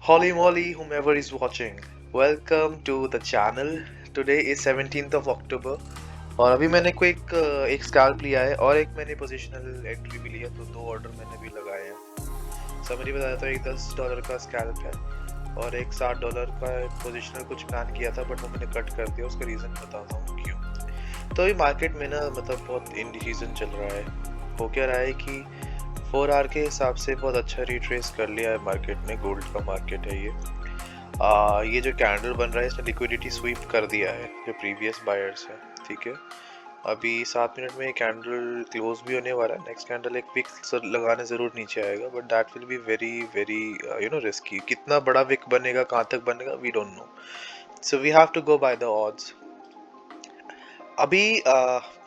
Holy moly, whomever is watching, welcome to the channel. Today is 17th of October और अभी मैंने कोई एक स्कैल्प लिया है और एक मैंने पोजिशनल एंट्री भी लिया, तो दो ऑर्डर मैंने भी लगाए हैं। समरी बताया तो एक $10 का स्कैल्प है और एक $60 का पोजिशनल कुछ प्लान किया था, बट वो मैंने कट कर दिया। उसका रीज़न बताता हूँ क्यों। तो ये मार्केट में ना मतलब बहुत इंडिसीजन चल रहा है। हो क्या रहा है कि 4 आवर के हिसाब से बहुत अच्छा रिट्रेस कर लिया है मार्केट में। गोल्ड का मार्केट है ये जो कैंडल बन रहा है इसने लिक्विडिटी स्वीप कर दिया है जो प्रीवियस बायर्स है। ठीक है, अभी 7 मिनट में ये कैंडल क्लोज भी होने वाला है। नेक्स्ट कैंडल एक विक लगाने ज़रूर नीचे आएगा, but that will be very very risky. कितना बड़ा विक बनेगा, कहाँ तक बनेगा, we don't know. So we have to go by the odds. अभी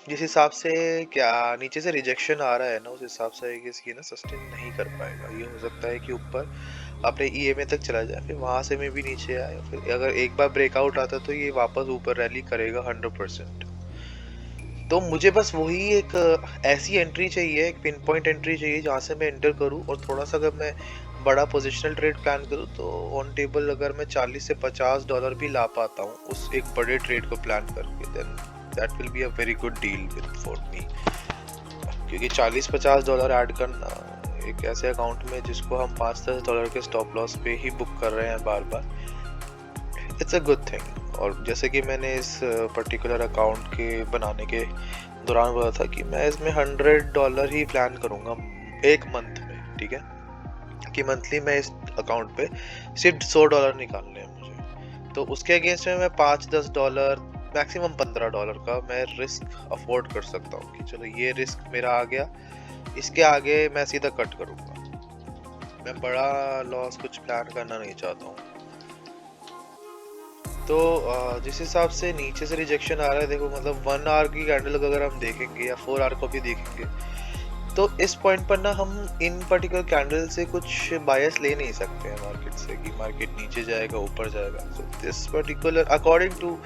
जिस हिसाब से क्या नीचे से रिजेक्शन आ रहा है ना, उस हिसाब से ये ना सस्टेन नहीं कर पाएगा। ये हो सकता है कि ऊपर अपने ईएमए तक चला जाए, फिर वहां से में भी नीचे आए, फिर अगर एक बार ब्रेकआउट आता तो ये वापस ऊपर रैली करेगा 100%। तो मुझे बस वही एक ऐसी एंट्री चाहिए, एक पिन पॉइंट एंट्री चाहिए जहाँ से मैं एंटर करूँ, और थोड़ा सा अगर मैं बड़ा पोजिशनल ट्रेड प्लान करूँ तो ऑन टेबल अगर मैं $40 से $50 भी ला पाता हूँ उस एक बड़े ट्रेड को प्लान करके, then that will be a very good deal with for me. क्योंकि $40-50 ऐड करना एक ऐसे अकाउंट में जिसको हम $5-10 के स्टॉप लॉस पे ही बुक कर रहे हैं बार बार, इट्स अ गुड थिंग। और जैसे कि मैंने इस पर्टिकुलर अकाउंट के बनाने के दौरान बोला था कि मैं इसमें $100 ही प्लान करूंगा एक मंथ में। ठीक है, कि मंथली मैं इस अकाउंट पे सिर्फ $100 निकालने हैं मुझे। तो उसके अगेंस्ट में मैं $5-10 मैक्सिमम $15 का मैं रिस्क अफोर्ड कर सकता हूँ कि चलो ये रिस्क मेरा आ गया, इसके आगे मैं सीधा कट करूँगा। मैं बड़ा लॉस कुछ प्लान करना नहीं चाहता हूँ। तो जिस हिसाब से नीचे से रिजेक्शन आ रहा है, देखो मतलब 1 आवर की कैंडल अगर हम देखेंगे या 4 आवर को भी देखेंगे, तो इस पॉइंट पर ना हम इन पर्टिकुलर कैंडल से कुछ बायस ले नहीं सकते हैं मार्केट से कि मार्केट नीचे जाएगा ऊपर जाएगा। So this particular according to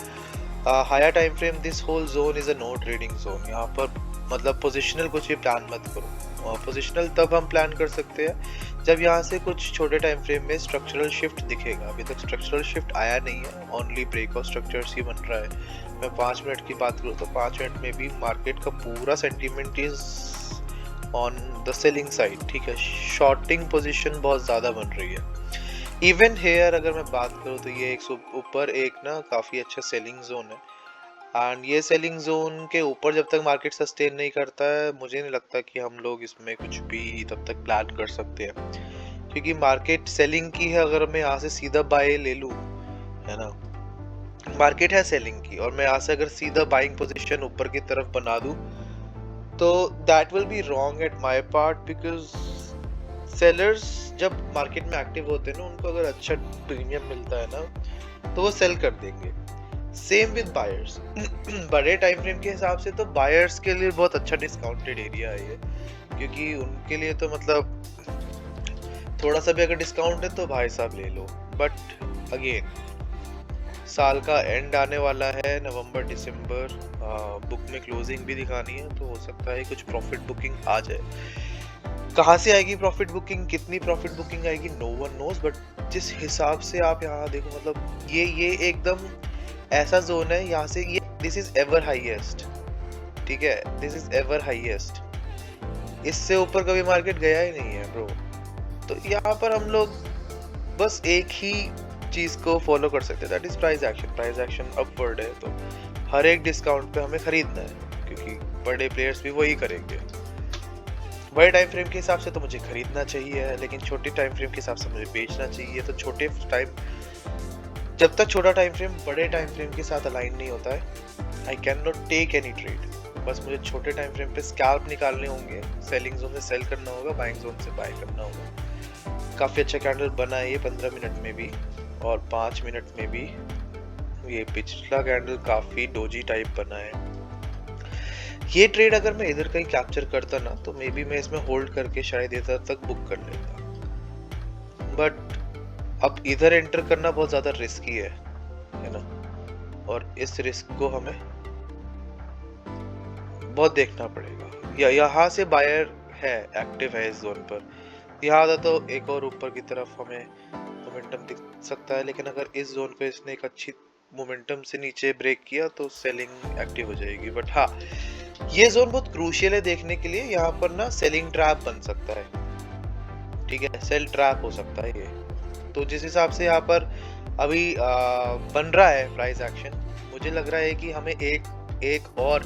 higher time frame this whole zone is a no trading zone. यहाँ पर मतलब पोजिशनल कुछ भी प्लान मत करो। पोजिशनल तब हम प्लान कर सकते हैं जब यहाँ से कुछ छोटे टाइम फ्रेम में स्ट्रक्चरल शिफ्ट दिखेगा। अभी तक स्ट्रक्चरल शिफ्ट आया नहीं है, ओनली ब्रेक ऑफ स्ट्रक्चर्स ही बन रहा है। मैं 5 मिनट की बात करूँ तो 5 मिनट में भी मार्केट का पूरा sentiment is on the selling side. ठीक है, शॉर्टिंग पोजीशन बहुत ज़्यादा बन रही है। इवन हेयर अगर मैं बात करूँ तो ये एक ऊपर एक ना काफ़ी अच्छा सेलिंग जोन है, एंड ये सेलिंग जोन के ऊपर जब तक मार्केट सस्टेन नहीं करता है, मुझे नहीं लगता कि हम लोग इसमें कुछ भी तब तक प्लान कर सकते हैं। क्योंकि मार्केट सेलिंग की है, अगर मैं यहाँ से सीधा बाय ले लूँ, है ना, मार्केट है सेलिंग की, और मैं यहाँ से अगर सीधा बाइंग पोजीशन ऊपर की तरफ बना दूँ तो that will be wrong at my part, because sellers जब मार्केट में एक्टिव होते हैं ना, उनको अगर अच्छा प्रीमियम मिलता है ना तो वो सेल कर देंगे। Same with buyers. बड़े टाइम फ्रेम के हिसाब से तो बायर्स के लिए बहुत अच्छा डिस्काउंटेड एरिया है ये, क्योंकि उनके लिए तो मतलब थोड़ा सा भी अगर डिस्काउंट है तो भाई साहब ले लो। बट अगेन साल का एंड आने वाला है, नवंबर दिसंबर, बुक में क्लोजिंग भी दिखानी है, तो हो सकता है कुछ प्रॉफिट बुकिंग आ जाए। कहाँ से आएगी प्रॉफिट बुकिंग, कितनी प्रॉफिट बुकिंग आएगी, नो वन नोज। बट जिस हिसाब से आप यहाँ देखो, मतलब ये एकदम ऐसा जोन है, यहाँ से ये दिस इज एवर हाईएस्ट। ठीक है, दिस इज एवर हाईएस्ट, इससे ऊपर कभी मार्केट गया ही नहीं है ब्रो। तो यहाँ पर हम लोग बस एक ही चीज को फॉलो कर सकते हैं, that is price action. Price action upward है तो हर एक डिस्काउंट पे हमें खरीदना है, क्योंकि बड़े प्लेयर्स भी वही करेंगे। बड़े टाइम फ्रेम के हिसाब से तो मुझे खरीदना चाहिए, लेकिन छोटे टाइम फ्रेम के हिसाब से मुझे बेचना चाहिए। तो छोटे टाइम, जब तक छोटा टाइम फ्रेम बड़े टाइम फ्रेम के साथ अलाइन नहीं होता है, I can not take any trade. बस मुझे छोटे टाइम फ्रेम पे स्कैल्प निकालने होंगे, सेलिंग जोन से सेल करना होगा, बाइंग जोन से बाय करना होगा। काफ़ी अच्छा कैंडल बना है ये 15 मिनट में भी और 5 मिनट में भी। ये पिछला कैंडल काफ़ी डोजी टाइप बना है। ये ट्रेड अगर मैं इधर कहीं कैप्चर करता ना, तो मे बी मैं इसमें होल्ड करके शायद इधर तक बुक कर लेता। बट अब इधर एंटर करना बहुत ज़्यादा रिस्की है ना, और इस रिस्क को हमें बहुत देखना पड़ेगा। या यहाँ से बायर है, एक्टिव है इस जोन पर, यहाँ था तो एक और ऊपर की तरफ हमें मोमेंटम दिख सकता है, लेकिन अगर इस जोन पे इसने एक अच्छी मोमेंटम से नीचे ब्रेक किया तो सेलिंग एक्टिव हो जाएगी। बट हाँ, ये जोन बहुत क्रूशियल है देखने के लिए। यहाँ पर ना सेलिंग ट्रैप बन सकता है, ठीक है, सेल ट्रैप हो सकता है ये। तो जिस हिसाब से यहाँ पर अभी बन रहा है प्राइस एक्शन, मुझे लग रहा है कि हमें एक और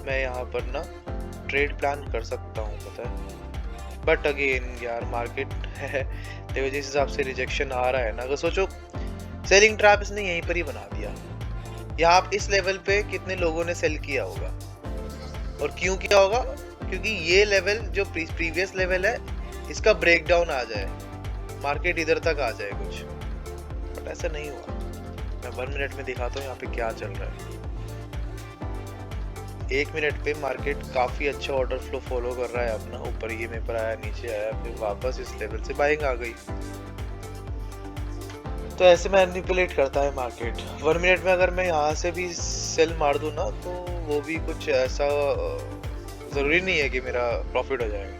मैं यहाँ पर ना ट्रेड प्लान कर सकता हूँ, पता है। बट अगेन यार, मार्केट है, देखो जिस हिसाब से रिजेक्शन आ रहा है ना, अगर सोचो सेलिंग ट्रैप इसने यहीं पर ही बना दिया। यहाँ इस लेवल पे कितने लोगों ने सेल किया होगा और क्यों किया होगा? क्योंकि ये लेवल जो प्रीवियस लेवल है, इसका ब्रेकडाउन आ जाए, मार्केट इधर तक आ जाए कुछ। बट ऐसा नहीं हुआ। मैं 1 मिनट में दिखाता हूँ यहाँ पे क्या चल रहा है। 1 मिनट पे मार्केट काफी अच्छा ऑर्डर फ्लो फॉलो कर रहा है अपना, ऊपर ये में पर आया, नीचे आया, फिर वापस इस लेवल से बाइंग आ गई। तो ऐसे मैनिपुलेट करता है मार्केट। 1 मिनट में अगर मैं यहाँ से भी सेल मार दूं ना, तो वो भी कुछ ऐसा जरूरी नहीं है कि मेरा प्रॉफिट हो जाएगा।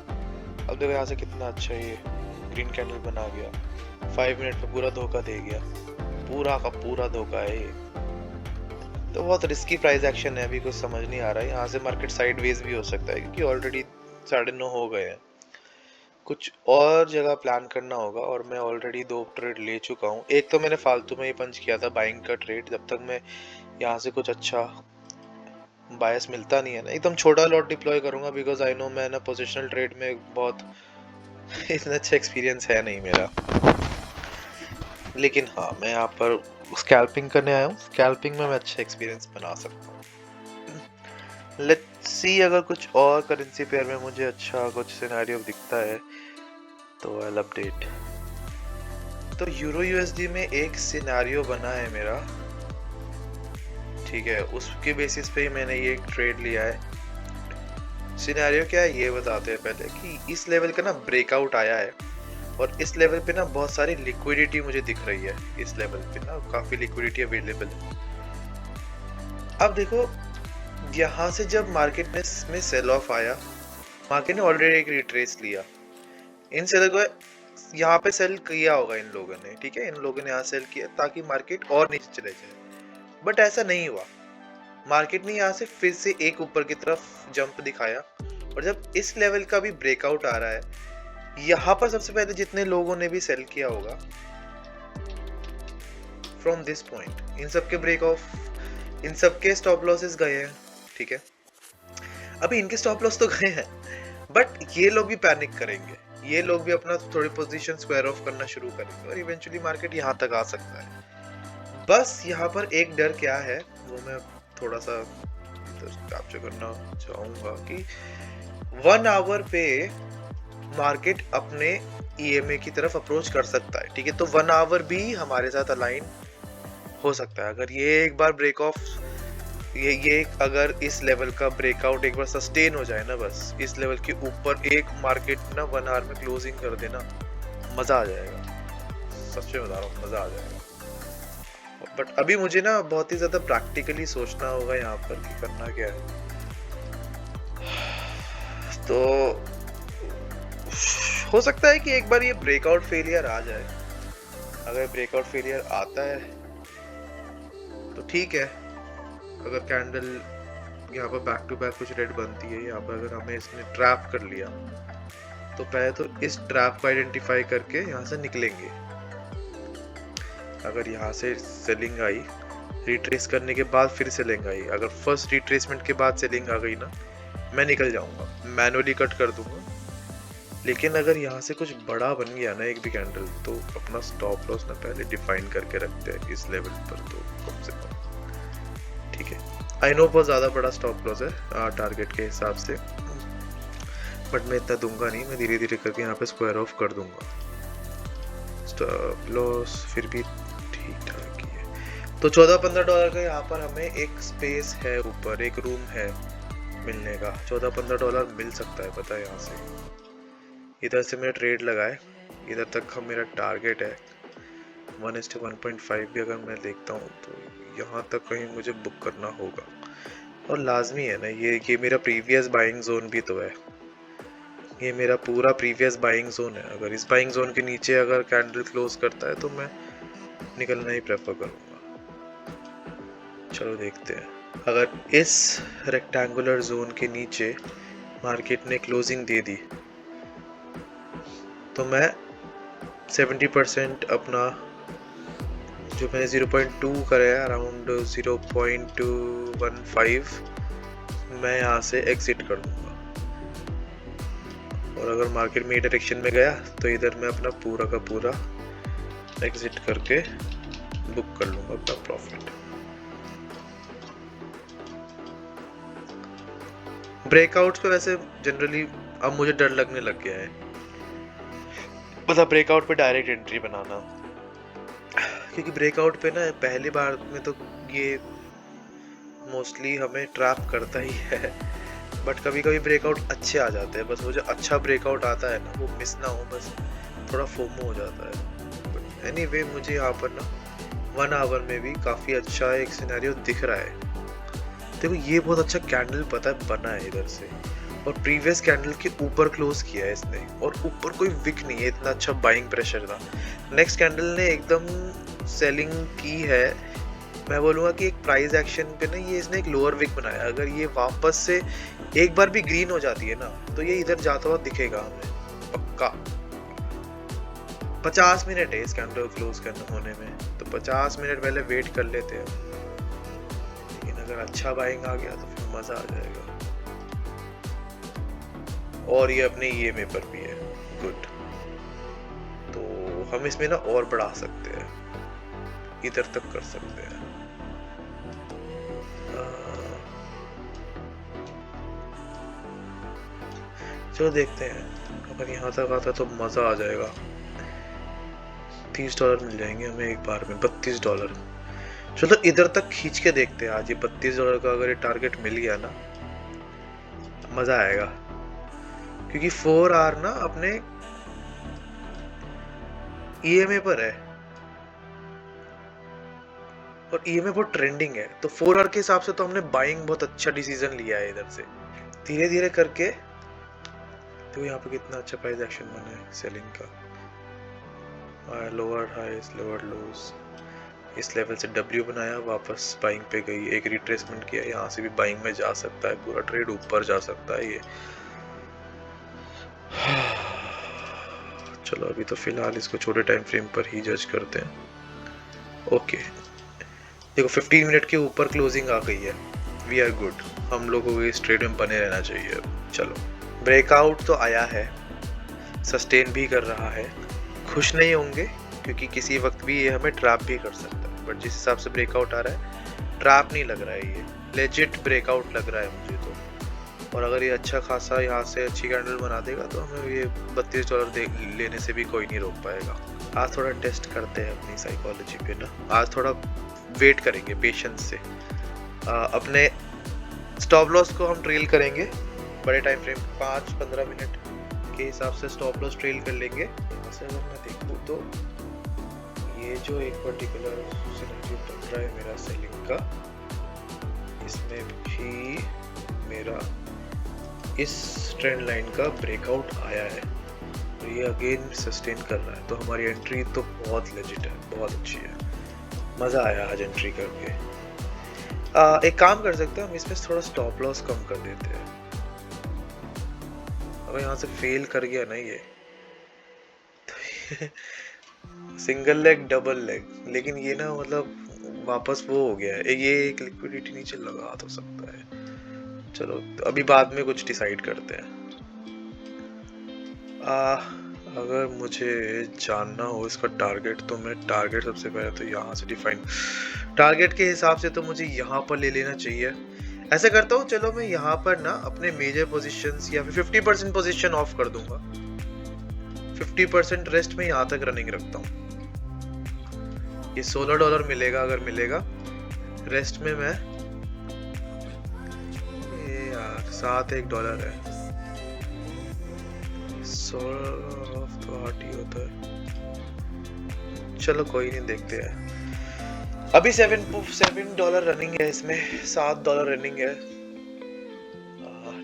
अब देखो यहाँ से कितना अच्छा ये ग्रीन कैंडल बना गया, 5 मिनट में पूरा धोखा दे गया, पूरा का पूरा धोखा है ये। तो बहुत रिस्की प्राइस एक्शन है, अभी कुछ समझ नहीं आ रहा है। यहाँ से मार्केट साइडवेज भी हो सकता है, क्योंकि ऑलरेडी 9:30 हो गए हैं। कुछ और जगह प्लान करना होगा, और मैं ऑलरेडी 2 ट्रेड ले चुका हूँ। एक तो मैंने फालतू में ही पंच किया था बाइंग का ट्रेड, जब तक मैं यहाँ से कुछ अच्छा बायस मिलता नहीं है ना, एकदम छोटा लॉट डिप्लॉय करूंगा, बिकॉज आई नो मैं ना पोजिशनल ट्रेड में बहुत इतना अच्छा एक्सपीरियंस है नहीं मेरा। लेकिन हाँ, मैं यहाँ पर स्कैल्पिंग करने आया हूँ, स्कैल्पिंग में मैं अच्छा एक्सपीरियंस बना सकता हूँ। लेट्स सी, अगर कुछ और करेंसी पेयर में मुझे अच्छा कुछ सिनेरियो दिखता है तो आई अपडेट। तो यूरो यूएसडी में एक सिनेरियो बना है मेरा, ठीक है, उसके बेसिस पे ही मैंने ये एक ट्रेड लिया है। सिनेरियो क्या है ये बताते हैं पहले, कि इस लेवल का ना ब्रेकआउट आया है, और इस लेवल पे ना बहुत सारी लिक्विडिटी मुझे दिख रही है। इस लेवल पे ना काफी लिक्विडिटी अवेलेबल है। अब देखो, यहाँ से जब मार्केट में सेल ऑफ आया, मार्केट ने ऑलरेडी एक रिट्रेस लिया, इन सेलर को यहाँ पे सेल किया होगा इन लोगों ने, ठीक है, इन लोगों ने यहाँ सेल किया ताकि मार्केट और नीचे चले जाए। बट ऐसा नहीं हुआ, मार्केट ने यहाँ से फिर से एक ऊपर की तरफ जंप दिखाया, और जब इस लेवल का भी ब्रेकआउट आ रहा है, यहाँ पर सबसे पहले जितने लोगों ने भी सेल किया होगा फ्रॉम दिस पॉइंट, इन सबके ब्रेक ऑफ, इन सबके स्टॉप लॉसेस गए हैं, ठीक है। अभी इनके स्टॉप लॉस तो गए हैं, बट ये लोग भी पैनिक करेंगे, ये लोग भी अपना थोड़ी पोजीशन स्क्वायर ऑफ करना शुरू करेंगे, और इवेंचुअली मार्केट यहाँ तक आ सकता है। बस यहाँ पर एक डर क्या है, वो मैं थोड़ा सा कैप्चर करना चाहूंगा, कि 1 आवर पे मार्केट अपने ईएमए की तरफ अप्रोच कर सकता है, ठीक है। तो 1 आवर भी हमारे साथ अलाइन हो सकता है। अगर ये एक बार ब्रेक ऑफ, ये अगर इस लेवल का ब्रेकआउट एक बार सस्टेन हो जाए ना, बस इस लेवल के ऊपर एक मार्केट ना 1 आवर में क्लोजिंग कर देना, मजा आ जाएगा, सच में बता रहा हूँ, मजा आ जाएगा। बट अभी मुझे ना बहुत ही ज्यादा प्रैक्टिकली सोचना होगा यहाँ पर कि करना क्या है। तो हो सकता है कि एक बार ये ब्रेकआउट फेलियर आ जाए। अगर ब्रेकआउट फेलियर आता है तो ठीक है, अगर कैंडल यहाँ पर बैक टू बैक कुछ रेड बनती है, यहाँ पर अगर हमें इसने ट्रैप कर लिया, तो पहले तो इस ट्रैप को आइडेंटिफाई करके यहाँ से निकलेंगे। अगर यहाँ से सेलिंग आई, रिट्रेस करने के बाद फिर सेलिंग आई, अगर फर्स्ट रिट्रेसमेंट के बाद सेलिंग आ गई ना, मैं निकल जाऊंगा, मैनुअली कट कर दूंगा। लेकिन अगर यहाँ से कुछ बड़ा बन गया ना एक भी कैंडल, तो अपना स्टॉप लॉस ना पहले डिफाइन करके रखते हैं इस लेवल पर, तो कम से कम, ठीक है। आई नो बहुत ज़्यादा बड़ा स्टॉप लॉस है टारगेट के हिसाब से, बट मैं इतना दूंगा नहीं, मैं धीरे धीरे करके यहाँ पे स्क्वायर ऑफ कर दूंगा। स्टॉप लॉस फिर भी ठीक ठाक ही है। तो $14-15 का यहाँ पर हमें एक स्पेस है, ऊपर एक रूम है मिलने का। $14-15 मिल सकता है, पता है। यहाँ से इधर से मेरा ट्रेड लगा है, इधर तक का मेरा टारगेट है 1:1.5 भी अगर मैं देखता हूँ तो यहाँ तक कहीं मुझे बुक करना होगा, और लाजमी है ना, ये मेरा प्रीवियस बाइंग जोन भी तो है। ये मेरा पूरा प्रीवियस बाइंग जोन है। अगर इस बाइंग जोन के नीचे अगर कैंडल क्लोज करता है तो मैं निकलना ही प्रेफर करूँगा। चलो देखते हैं। अगर इस रेक्टेंगुलर जोन के नीचे मार्केट ने क्लोजिंग दे दी तो मैं 70% अपना जो मैंने 0.2 करा है अराउंड 0.215 मैं यहाँ से एग्जिट कर दूंगा। और अगर मार्केट में डायरेक्शन में गया तो इधर मैं अपना पूरा का पूरा एग्जिट करके बुक कर लूंगा अपना प्रॉफिट। ब्रेकआउट्स पे वैसे जनरली अब मुझे डर लगने लग गया है, मतलब ब्रेकआउट पे डायरेक्ट एंट्री बनाना, क्योंकि ब्रेकआउट पे ना पहली बार में तो ये मोस्टली हमें ट्रैप करता ही है, बट कभी कभी ब्रेकआउट अच्छे आ जाते हैं। बस वो जो अच्छा ब्रेकआउट आता है ना वो मिस ना हो, बस थोड़ा फोमो हो जाता है। बट एनीवे मुझे यहाँ पर ना 1 आवर में भी काफ़ी अच्छा एक सिनेरियो दिख रहा है। देखो ये बहुत अच्छा कैंडल पता है बना है इधर से, और प्रीवियस कैंडल के ऊपर क्लोज किया है इसने, और ऊपर कोई विक नहीं है, इतना अच्छा बाइंग प्रेशर था। नेक्स्ट कैंडल ने एकदम सेलिंग की है। मैं बोलूँगा कि एक प्राइस एक्शन पे ना ये इसने एक लोअर विक बनाया। अगर ये वापस से एक बार भी ग्रीन हो जाती है ना तो ये इधर जाता हुआ दिखेगा हमें पक्का। 50 मिनट है इस कैंडल क्लोज करने होने में, तो 50 मिनट पहले वेट कर लेते हैं। लेकिन अगर अच्छा बाइंग आ गया तो फिर मजा आ जाएगा। और ये अपने EMA पर भी है, गुड। तो हम इसमें ना और बढ़ा सकते हैं, इधर तक कर सकते हैं। चलो देखते हैं, अगर यहाँ तक आता तो मजा आ जाएगा। $30 मिल जाएंगे हमें एक बार में, $32। चलो इधर तक खींच के देखते हैं आज। ये $32 का अगर ये टारगेट मिल गया ना मजा आएगा, क्योंकि 4 आवर ना अपने EMA पर है और EMA बहुत ट्रेंडिंग है, तो 4 आवर के हिसाब से तो हमने बाइंग बहुत अच्छा डिसीजन लिया है इधर से। धीरे धीरे करके तो यहाँ पे कितना अच्छा प्राइस एक्शन बना है सेलिंग का। लोअर हाईज लोअर लोज, इस लेवल से W बनाया, वापस बाइंग पे गई, एक रिट्रेसमेंट किया, यहाँ से भी बाइंग में जा सकता है, पूरा ट्रेड ऊपर जा सकता है ये। चलो अभी तो फिलहाल इसको छोटे टाइम फ्रेम पर ही जज करते हैं। ओके देखो 15 मिनट के ऊपर क्लोजिंग आ गई है, वी आर गुड। हम लोगों को इस ट्रेड में बने रहना चाहिए। चलो ब्रेकआउट तो आया है, सस्टेन भी कर रहा है। खुश नहीं होंगे क्योंकि किसी वक्त भी ये हमें ट्रैप भी कर सकता है, बट जिस हिसाब से ब्रेकआउट आ रहा है ट्रैप नहीं लग रहा है, ये लेजिट ब्रेकआउट लग रहा है मुझे तो। और अगर ये अच्छा खासा यहाँ से अच्छी कैंडल बना देगा तो हमें ये $32 लेने से भी कोई नहीं रोक पाएगा। आज थोड़ा टेस्ट करते हैं अपनी साइकोलॉजी पे ना, आज थोड़ा वेट करेंगे पेशेंस से। अपने स्टॉप लॉस को हम ट्रेल करेंगे बड़े टाइम फ्रेम 5-15 मिनट के हिसाब से स्टॉप लॉस ट्रेल कर लेंगे। यहाँ से अगर मैं देखूँ तो ये जो एक पर्टिकुलर सिनेरियो बन रहा है मेरा सेलिंग का, इसमें भी मेरा इस ट्रेंड लाइन का ब्रेकआउट आया है और ये अगेन सस्टेन कर रहा है, तो हमारी एंट्री तो बहुत लेजिट है, बहुत अच्छी है। मज़ा आया आज एंट्री करके। एक काम कर सकते हैं हम, इसमें थोड़ा स्टॉप लॉस कम कर देते हैं। अगर यहाँ से फेल कर गया ना ये सिंगल लेग डबल लेग, लेकिन ये ना मतलब वापस वो हो गया है, ये एक लिक्विडिटी नीचे लगा तो सकता है। चलो अभी बाद में कुछ डिसाइड करते हैं। अगर मुझे जानना हो इसका टारगेट तो मैं टारगेट सबसे पहले तो यहाँ से डिफाइन, टारगेट के हिसाब से तो मुझे यहाँ पर ले लेना चाहिए। ऐसा करता हूँ, चलो मैं यहाँ पर ना अपने मेजर पोजीशंस या फिर 50% पोजीशन ऑफ कर दूंगा, 50% रेस्ट में यहाँ तक रनिंग रखता हूँ। ये $16 मिलेगा अगर मिलेगा, रेस्ट में मैं यार $7 है, $16 तो हट ही होता है। चलो कोई नहीं, देखते हैं। अभी $7 रनिंग है, इसमें $7 रनिंग है।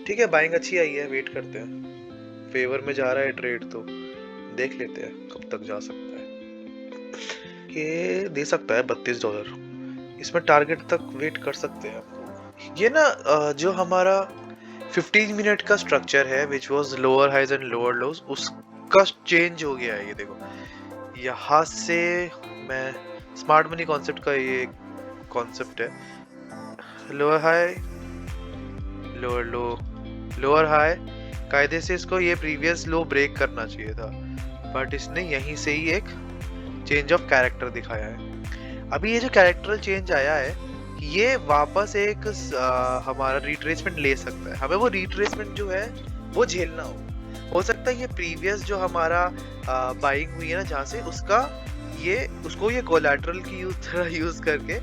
ठीक है, बाइंग अच्छी आई है, वेट करते हैं। फेवर में जा रहा है ट्रेड, तो देख लेते हैं कब तक जा सकता है। ये दे सकता है $32, इसमें टारगेट तक वेट कर सकते हैं आपको। ये ना जो हमारा 15 मिनट का स्ट्रक्चर है which was lower highs and lower lows, उसका चेंज हो गया है। ये देखो यहाँ से मैं स्मार्ट मनी कॉन्सेप्ट का ये कॉन्सेप्ट है, लोअर हाई लोअर लो लोअर हाई, कायदे से इसको ये प्रीवियस लो ब्रेक करना चाहिए था, बट इसने यहीं से ही एक चेंज ऑफ कैरेक्टर दिखाया है। अभी ये जो कैरेक्टरल चेंज आया है, ये वापस एक हमारा रिट्रेसमेंट ले सकता है। हमें वो रिट्रेसमेंट जो है वो झेलना हो सकता है ये प्रीवियस जो हमारा बाइंग हुई है ना, जहाँ से उसको ये कोलैटरल की तरह यूज करके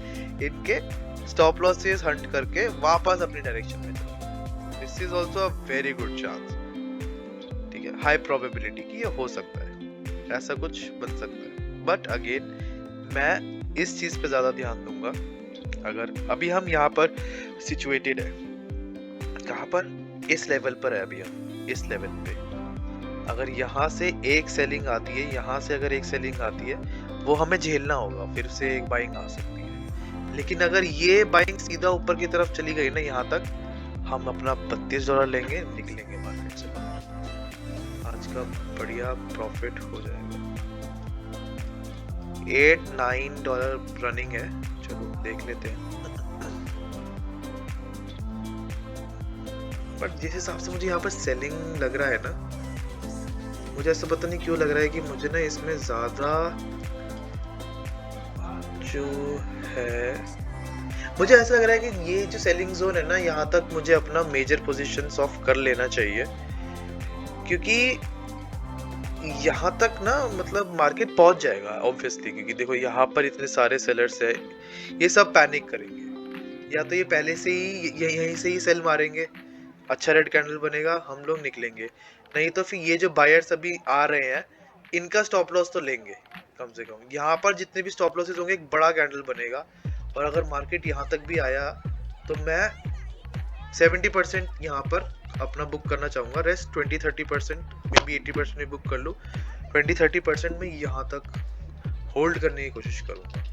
इनके स्टॉप लॉसेस हंट करके वापस अपनी डायरेक्शन में चलो। This is also a very good chance, ठीक है, हाई प्रोबेबिलिटी कि ये हो सकता है, ऐसा कुछ बन सकता है। बट अगेन मैं इस चीज पे ज्यादा ध्यान दूंगा। अगर अभी हम यहाँ पर सिचुएटेड है, कहाँ पर, इस लेवल पर है अभी हम, इस लेवल पे अगर यहाँ से एक सेलिंग आती है, यहाँ से अगर एक सेलिंग आती है, वो हमें झेलना होगा, फिर से एक बाइंग आ सकती है। लेकिन अगर ये बाइंग सीधा ऊपर की तरफ चली गई ना यहाँ तक, हम अपना $32 लेंगे, निकलेंगे मार्केट से बाहर। आज का बढ़िया प्रॉफिट हो जाएगा। $8-9 रनिंग है, चलो देख लेते हैं। बट जिस हिसाब से मुझे यहाँ पर सेलिंग लग रहा है ना, मुझे ऐसा पता नहीं क्यों लग रहा है कि मुझे ना इसमें ज्यादा जो है, मुझे ऐसा लग रहा है कि ये जो सेलिंग जोन है ना, यहाँ तक मुझे अपना मेजर पोजीशंस ऑफ कर लेना चाहिए, क्योंकि यहाँ तक ना मतलब मार्केट पहुंच जाएगा ऑब्वियसली। क्योंकि देखो यहाँ पर इतने सारे सेलर्स है, ये सब पैनिक करेंगे, या तो ये पहले से ही यहीं से ही सेल मारेंगे, अच्छा रेड कैंडल बनेगा, हम लोग निकलेंगे, नहीं तो फिर ये जो बायर्स अभी आ रहे हैं इनका स्टॉप लॉस तो लेंगे कम से कम। यहाँ पर जितने भी स्टॉप लॉसेस होंगे एक बड़ा कैंडल बनेगा, और अगर मार्केट यहाँ तक भी आया तो मैं 70% यहाँ पर अपना बुक करना चाहूँगा, रेस्ट 20-30% मे बी 80% में बुक कर लूँ, 20-30% में यहाँ तक होल्ड करने की कोशिश करूँगा।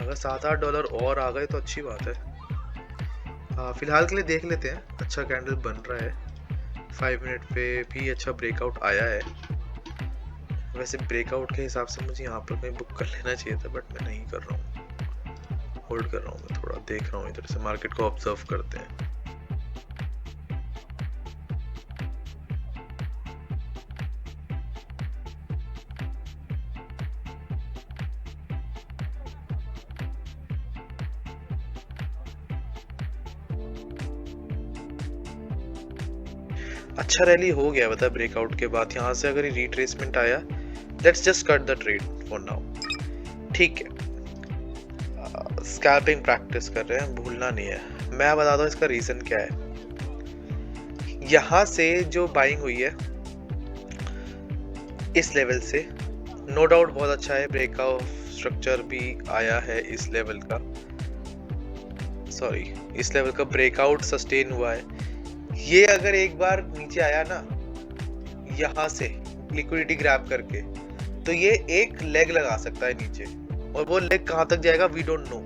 अगर $7-8 और आ गए तो अच्छी बात है। फिलहाल के लिए देख लेते हैं, अच्छा कैंडल बन रहा है, 5 मिनट पे भी अच्छा ब्रेकआउट आया है। वैसे ब्रेकआउट के हिसाब से मुझे यहाँ पर कहीं बुक कर लेना चाहिए था, बट मैं नहीं कर रहा हूँ, होल्ड कर रहा हूँ, मैं थोड़ा देख रहा हूँ इधर से, मार्केट को ऑब्जर्व करते हैं। अच्छा रैली हो गया बता ब्रेकआउट के बाद। यहाँ से अगर रिट्रेसमेंट आया, let's just cut the trade for now, ठीक है। स्कैल्पिंग प्रैक्टिस कर रहे हैं, भूलना नहीं है। मैं बताता हूँ इसका रीजन क्या है। यहाँ से जो बाइंग हुई है इस लेवल से, नो डाउट बहुत अच्छा है, ब्रेकआउट स्ट्रक्चर भी आया है इस लेवल का, सॉरी इस लेवल का ब्रेकआउट सस्टेन हुआ है। ये अगर एक बार नीचे आया ना यहाँ से लिक्विडिटी ग्रैब करके, तो ये एक लेग लगा सकता है नीचे, और वो लेग कहाँ तक जाएगा we don't know.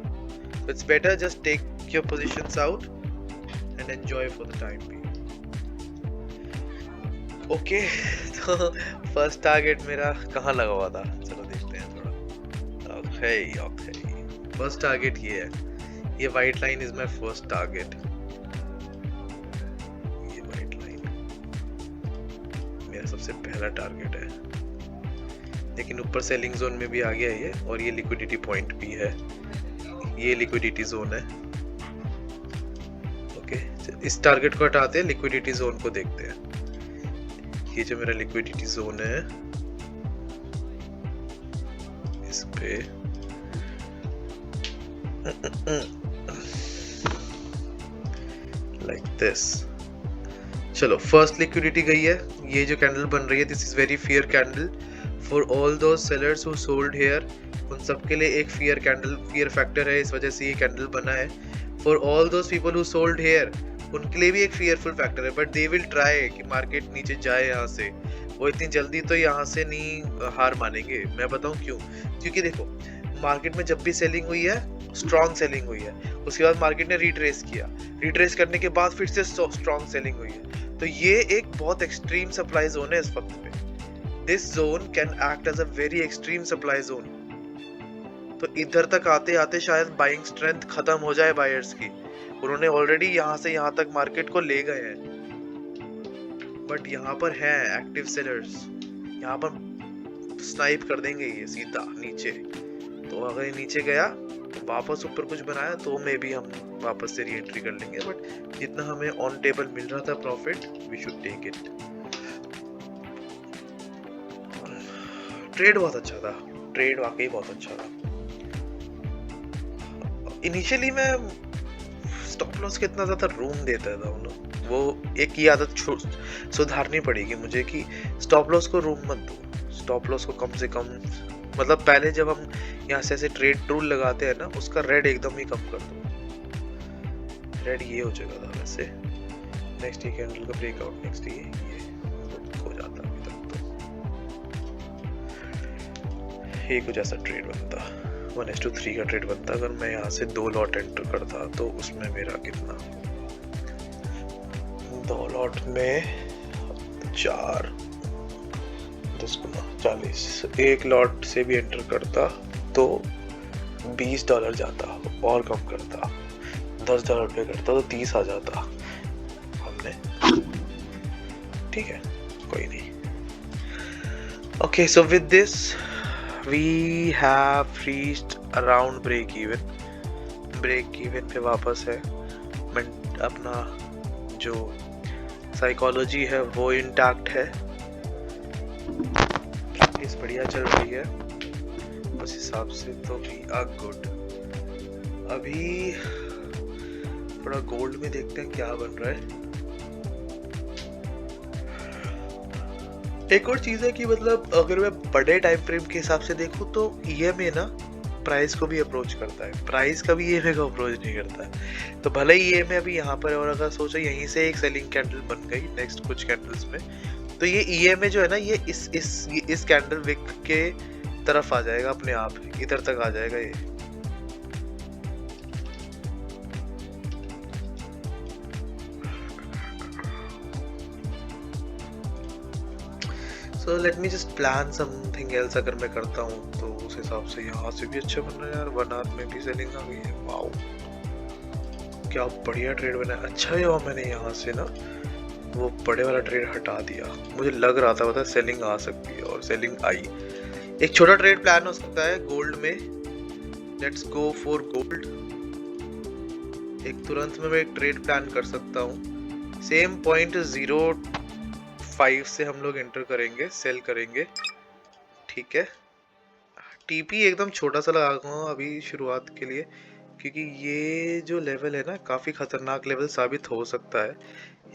It's better just take your positions out and enjoy for the time being. Okay, तो फर्स्ट टारगेट मेरा कहाँ लगा हुआ था, चलो देखते हैं थोड़ा। ओके, फर्स्ट टारगेट ये है, ये white line is my first target. सबसे पहला टारगेट है, लेकिन ऊपर सेलिंग जोन में भी आ गया ये, और ये लिक्विडिटी पॉइंट भी है, ये लिक्विडिटी जोन है। ओके, इस टारगेट को हटाते हैं, लिक्विडिटी जोन को देखते हैं। ये जो मेरा लिक्विडिटी जोन है, इस पे लाइक दिस। चलो फर्स्ट लिक्विडिटी गई है, ये जो कैंडल बन रही है this is very fear candle for all those sellers who sold here, उन सब के लिए एक फियर कैंडल, फियर फैक्टर है, इस वजह से ये कैंडल बना है। For all those people who sold here, उनके लिए भी एक फियरफुल फैक्टर है, बट दे विल ट्राई कि मार्केट नीचे जाए यहाँ से। वो इतनी जल्दी तो यहाँ से नहीं हार मानेंगे। मैं बताऊँ क्यों? क्योंकि देखो, मार्केट में जब भी सेलिंग हुई है, स्ट्रॉन्ग सेलिंग हुई है, उसके बाद मार्केट ने रिट्रेस किया, रिट्रेस करने के बाद फिर से स्ट्रॉन्ग सेलिंग हुई है। तो ये एक बहुत एक्सट्रीम सप्लाई जोन है इस वक्त पे। This zone can act as a very extreme supply zone. तो इधर तक आते आते शायद बाइंग स्ट्रेंथ खत्म हो जाए बायर्स की। उन्होंने ऑलरेडी यहाँ से यहाँ तक मार्केट को ले गए हैं, बट यहाँ पर है एक्टिव सेलर्स, यहाँ पर स्नाइप कर देंगे ये सीधा नीचे। तो अगर ये नीचे गया, वापस ऊपर कुछ बनाया, तो मे भी हम वापस से री एंट्री कर लेंगे। बट जितना हमें ऑन टेबल मिल रहा था profit, we should take it. Trade बहुत अच्छा था, ट्रेड वाकई बहुत अच्छा था। इनिशियली मैं स्टॉप लॉस के इतना ज्यादा रूम देता था ना, वो एक ही आदत सुधारनी पड़ेगी मुझे कि स्टॉप लॉस को रूम मत दो। स्टॉप लॉस को कम से कम, मतलब पहले जब हम यहाँ से ऐसे ट्रेड रूल लगाते हैं ना, उसका रेड एकदम ही कम कर दो। रेड ये हो जाएगा था वैसे, नेक्स्ट ये कैंडल का ब्रेकआउट, नेक्स्ट ये हो जाता अभी तक। तो ये कुछ ऐसा ट्रेड बनता, 1:3 का ट्रेड बनता। अगर मैं यहाँ से 2 लॉट एंटर करता तो उसमें मेरा कितना, 2 लॉट में 4, 10 गुना 40, 1 लॉट से भी एंटर करता तो $20 जाता, और कम करता $10 पे करता तो 30 आ जाता हमने। ठीक है, कोई नहीं। Okay, so with this we have reached around break even पे वापस है। मैं अपना जो साइकोलॉजी है वो इंटैक्ट है, इस बढ़िया चल रही है उस हिसाब से, तो we are good। अभी थोड़ा गोल्ड में देखते हैं क्या बन रहा है। एक और चीज है कि मतलब अगर मैं बड़े टाइम फ्रेम के हिसाब से देखूं तो ईएमए ना प्राइस को भी अप्रोच करता है, प्राइस कभी ईएमए को अप्रोच नहीं करता है। तो भले ही ईएमए अभी यहाँ पर है, और अगर सोचो यहीं से एक सेलिंग कैंडल बन गई नेक्स्ट कुछ कैंडल्स में, तो ये ईएमए जो है ना, ये इस कैंडल विक के तरफ आ जाएगा, अपने आप इधर तक आ जाएगा ये। So let me just plan something else। अगर मैं करता हूँ तो उस हिसाब से यहाँ से भी अच्छा बन रहा है यार। 1 आवर में भी सेलिंग आ गई है, वाओ क्या बढ़िया ट्रेड बना है। अच्छा है और मैंने यहाँ से ना वो बड़े वाला ट्रेड हटा दिया, मुझे लग रहा था सेलिंग आ सकती है और सेलिंग आई। एक छोटा ट्रेड प्लान हो सकता है गोल्ड में, लेट्स गो फॉर गोल्ड। एक तुरंत में मैं एक ट्रेड प्लान कर सकता हूँ, सेम पॉइंट 0.5 से हम लोग एंटर करेंगे, सेल करेंगे, ठीक है। टीपी एकदम छोटा सा लगाऊंगा अभी शुरुआत के लिए, क्योंकि ये जो लेवल है ना काफ़ी खतरनाक लेवल साबित हो सकता है।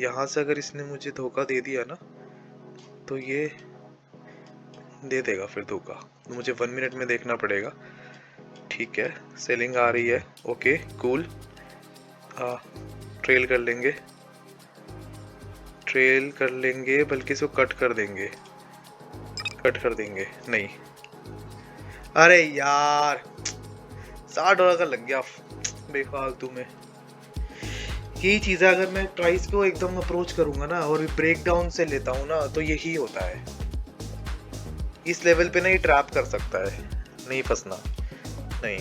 यहाँ से अगर इसने मुझे धोखा दे दिया ना, तो ये दे देगा फिर धोखा, तो मुझे 1 मिनट में देखना पड़ेगा। ठीक है, सेलिंग आ रही है, ओके कूल। ट्रेल कर लेंगे, ट्रेल कर लेंगे, बल्कि इसको कट कर देंगे, कट कर देंगे। नहीं, अरे यार $60 का लग गया बेफालतू में। यही चीज़ है, अगर मैं प्राइस को एकदम अप्रोच करूंगा ना और ब्रेक डाउन से लेता हूँ ना, तो यही होता है। इस लेवल पे ना ये ट्रैप कर सकता है, नहीं फंसना। नहीं,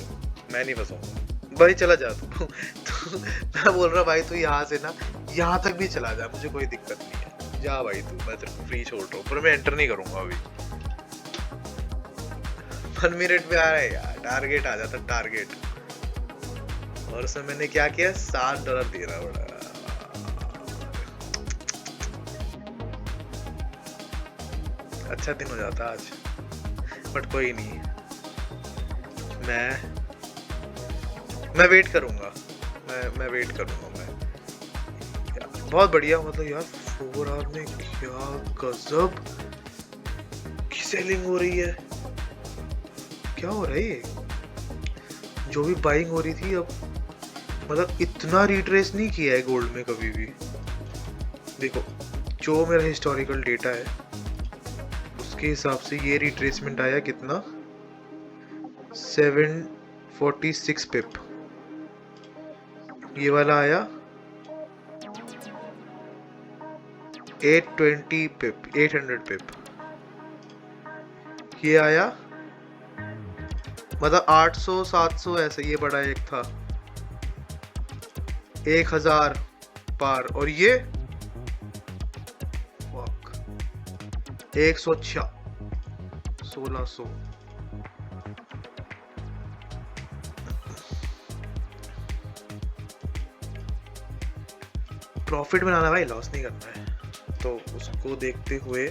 मैं नहीं फंसूंगा भाई, चला जा तू। तो मैं बोल रहा भाई, तू यहाँ से ना यहाँ तक भी चला जा, मुझे कोई दिक्कत नहीं है, जा भाई तू, मैं तेरे को फ्री छोड़ रहा हूँ, पर मैं एंटर नहीं करूंगा अभी। 1 मिनट में आ रहा है यार, टारगेट आ जाता, टारगेट। और उसमें मैंने क्या किया, $7 देना पड़ा। अच्छा दिन हो जाता आज, बट कोई नहीं, मैं वेट करूंगा, मैं वेट करूंगा। मैं बहुत बढ़िया, मतलब यार 4 आवर में क्या गजब की सेलिंग हो रही है। क्या हो रहा है ये, जो भी बाइंग हो रही थी अब मतलब इतना रिट्रेस नहीं किया है गोल्ड में कभी भी। देखो जो मेरा हिस्टोरिकल डेटा है उसके हिसाब से ये रिट्रेसमेंट आया कितना, 746 पिप। ये वाला आया 820 पिप, 800 पिप। ये आया मतलब 800 700 ऐसे, ये बड़ा एक था 1000 पार। और ये 106 1600। प्रॉफिट बनाना भाई, लॉस नहीं करना है। तो उसको देखते हुए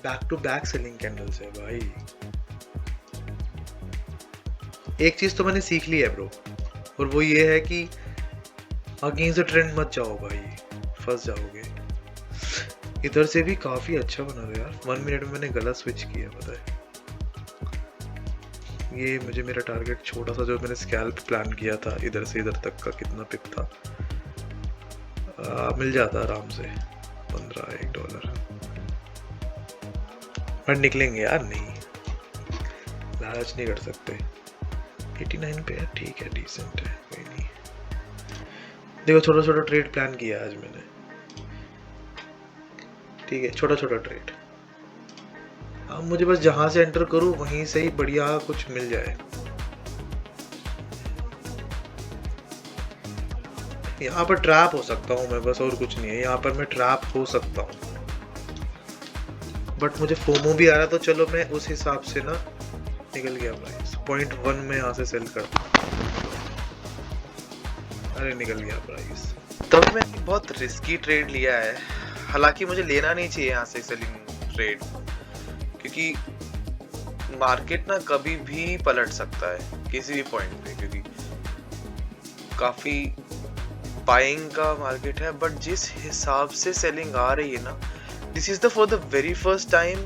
back to back selling candles है भाई। एक चीज तो मैंने सीख ली है ब्रो, और वो ये है कि अगेंस्ट द ट्रेंड मत जाओ भाई, फंस जाओगे। इधर से भी काफी अच्छा बना था यार, 1 मिनट में मैंने गलत स्विच किया पता है। ये मुझे मेरा टारगेट छोटा सा जो मैंने स्कैल्प प्लान किया था इधर से इधर तक का कितना पिप था, मिल जाता आराम से 15 $1। पर निकलेंगे यार, नहीं लालच नहीं कर सकते। 89 पे है, ठीक है, डिसेंट है, कोई नहीं। देखो छोटा छोटा ट्रेड प्लान किया आज मैंने, ठीक है, छोटा छोटा ट्रेड। अब मुझे बस जहां से एंटर करूं वहीं से ही बढ़िया कुछ मिल जाए। यहाँ पर ट्रैप हो सकता हूँ मैं, बस और कुछ नहीं है। यहाँ पर मैं ट्रैप हो सकता हूँ, बट मुझे फोमो भी आ रहा, तो चलो मैं उस हिसाब से ना निकल गया प्राइस 0.1 में यहाँ से सेल करता। अरे निकल गया प्राइस। तब मैंने बहुत रिस्की ट्रेड लिया है, हालांकि मुझे लेना नहीं चाहिए यहाँ से सेलिंग ट्रेड, क्योंकि मार्केट ना कभी भी पलट सकता है किसी भी पॉइंट पे, क्योंकि काफी बाइंग का मार्केट है। बट जिस हिसाब से सेलिंग आ रही है ना, this is the for the very first time